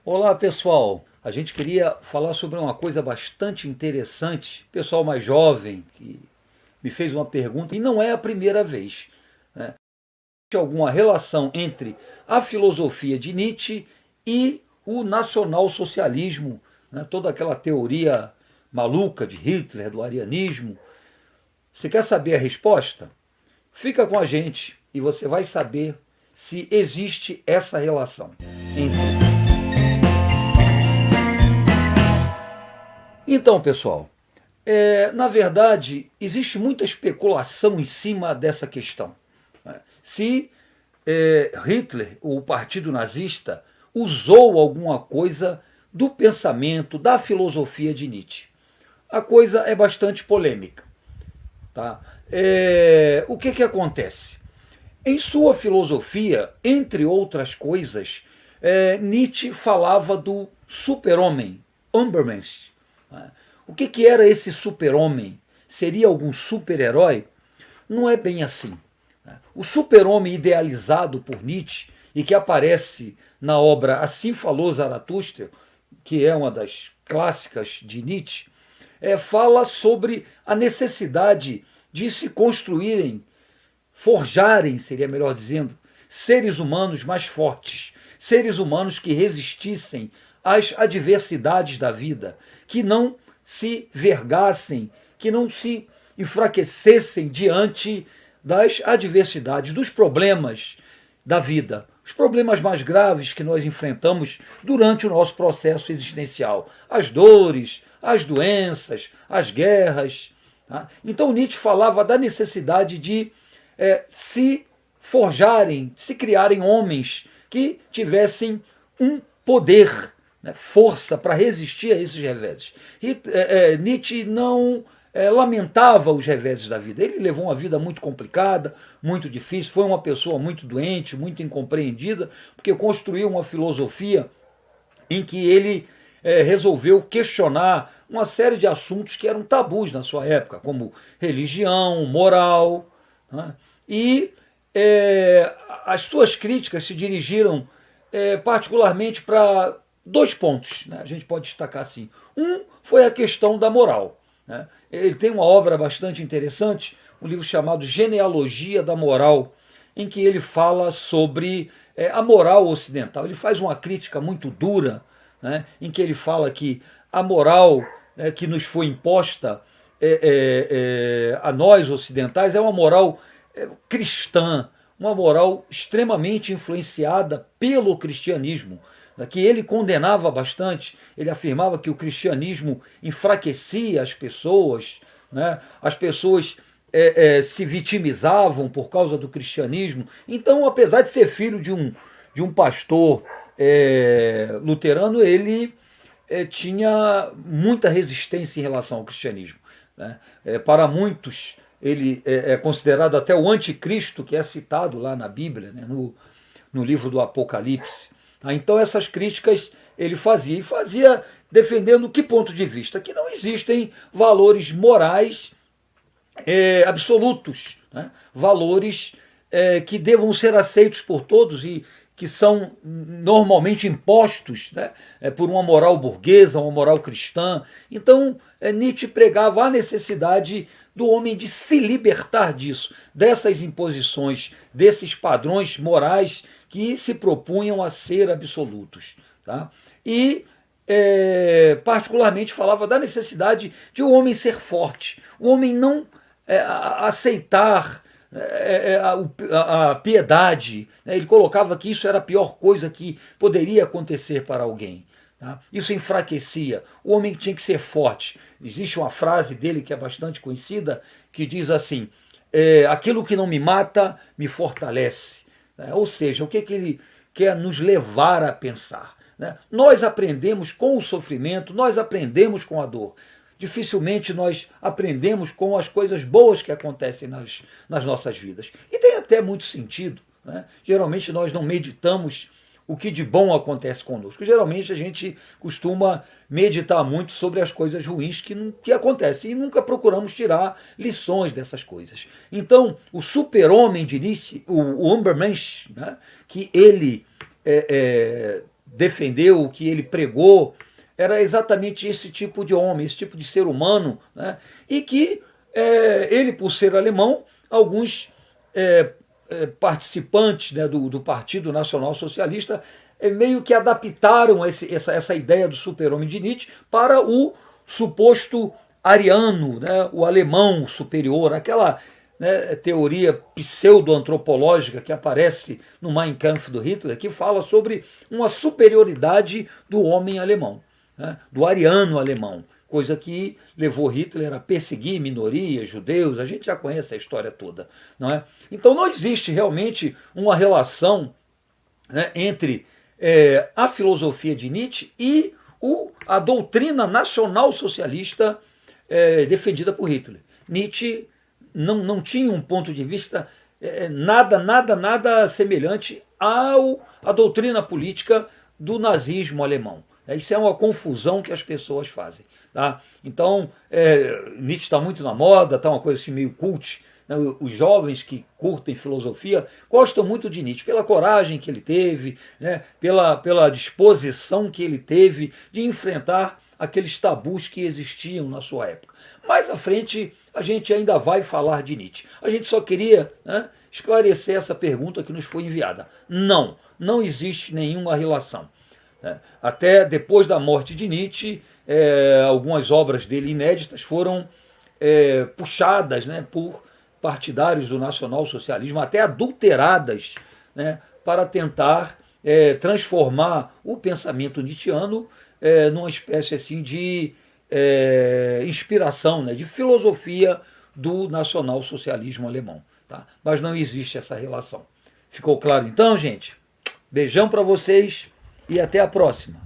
Olá pessoal, a gente queria falar sobre uma coisa bastante interessante. Pessoal mais jovem que me fez uma pergunta e não é a primeira vez. Existe alguma relação entre a filosofia de Nietzsche e o nacionalsocialismo, né? Toda aquela teoria maluca de Hitler, do arianismo. Você quer saber a resposta? Fica com a gente e você vai saber se existe essa relação entre. Então, pessoal, na verdade, existe muita especulação em cima dessa questão. Se Hitler, o partido nazista, usou alguma coisa do pensamento, da filosofia de Nietzsche. A coisa é bastante polêmica. Tá? O que acontece? Em sua filosofia, entre outras coisas, Nietzsche falava do super-homem, Übermensch. O que era esse super-homem? Seria algum super-herói? Não é bem assim. O super-homem idealizado por Nietzsche e que aparece na obra Assim Falou Zaratustra, que é uma das clássicas de Nietzsche, fala sobre a necessidade de se construírem, forjarem, seria melhor dizendo, seres humanos mais fortes, seres humanos que resistissem às adversidades da vida, que não se vergassem, que não se enfraquecessem diante das adversidades, dos problemas da vida, os problemas mais graves que nós enfrentamos durante o nosso processo existencial, as dores, as doenças, as guerras. Tá? Então Nietzsche falava da necessidade de se forjarem, se criarem homens que tivessem um poder, né, força para resistir a esses reveses. Nietzsche não lamentava os reveses da vida. Ele levou uma vida muito complicada, muito difícil, foi uma pessoa muito doente, muito incompreendida, porque construiu uma filosofia em que ele resolveu questionar uma série de assuntos que eram tabus na sua época, como religião, moral, né? E as suas críticas se dirigiram particularmente para dois pontos, né? A gente pode destacar assim. Um foi a questão da moral. Né? Ele tem uma obra bastante interessante, um livro chamado Genealogia da Moral, em que ele fala sobre a moral ocidental. Ele faz uma crítica muito dura, né? Em que ele fala que a moral que nos foi imposta a nós ocidentais é uma moral cristã, uma moral extremamente influenciada pelo cristianismo, que ele condenava bastante. Ele afirmava que o cristianismo enfraquecia as pessoas, né? As pessoas se vitimizavam por causa do cristianismo. Então, apesar de ser filho de um pastor luterano, ele tinha muita resistência em relação ao cristianismo. Né? Para muitos, ele é considerado até o anticristo, que é citado lá na Bíblia, né? no livro do Apocalipse. Então essas críticas ele fazia, e fazia defendendo que ponto de vista? Que não existem valores morais absolutos, né? Valores que devam ser aceitos por todos e que são normalmente impostos, né, por uma moral burguesa, uma moral cristã. Então Nietzsche pregava a necessidade do homem de se libertar disso, dessas imposições, desses padrões morais que se propunham a ser absolutos. Tá? E particularmente falava da necessidade de o homem ser forte, o homem não aceitar a piedade. Né? Ele colocava que isso era a pior coisa que poderia acontecer para alguém. Tá? Isso enfraquecia. O homem tinha que ser forte. Existe uma frase dele que é bastante conhecida, que diz assim: aquilo que não me mata me fortalece. Ou seja, o que ele quer nos levar a pensar? Né? Nós aprendemos com o sofrimento, nós aprendemos com a dor. Dificilmente nós aprendemos com as coisas boas que acontecem nas nossas vidas. E tem até muito sentido. Né? Geralmente nós não meditamos o que de bom acontece conosco. Geralmente a gente costuma meditar muito sobre as coisas ruins que acontecem e nunca procuramos tirar lições dessas coisas. Então, o super-homem de Nietzsche, o Übermensch, né, que ele defendeu, o que ele pregou, era exatamente esse tipo de homem, esse tipo de ser humano, né? E que ele, por ser alemão, alguns participantes, né, do Partido Nacional Socialista meio que adaptaram essa ideia do super-homem de Nietzsche para o suposto ariano, né, o alemão superior, aquela, né, teoria pseudo-antropológica que aparece no Mein Kampf do Hitler, que fala sobre uma superioridade do homem alemão, né, do ariano alemão, coisa que levou Hitler a perseguir minorias, judeus. A gente já conhece a história toda, não é? Então não existe realmente uma relação, né, entre a filosofia de Nietzsche e a doutrina nacional socialista defendida por Hitler. Nietzsche não tinha um ponto de vista nada semelhante à doutrina política do nazismo alemão. Isso é uma confusão que as pessoas fazem. Tá? Então, Nietzsche está muito na moda, está uma coisa assim meio cult. Né? Os jovens que curtem filosofia gostam muito de Nietzsche, pela coragem que ele teve, né? pela disposição que ele teve de enfrentar aqueles tabus que existiam na sua época. Mais à frente, a gente ainda vai falar de Nietzsche. A gente só queria, né, esclarecer essa pergunta que nos foi enviada. Não existe nenhuma relação. Até depois da morte de Nietzsche, algumas obras dele inéditas foram puxadas, né, por partidários do nacionalsocialismo, até adulteradas, né, para tentar transformar o pensamento nietzschiano numa espécie assim de inspiração, né, de filosofia do nacionalsocialismo alemão. Tá? Mas não existe essa relação. Ficou claro então, gente? Beijão para vocês e até a próxima.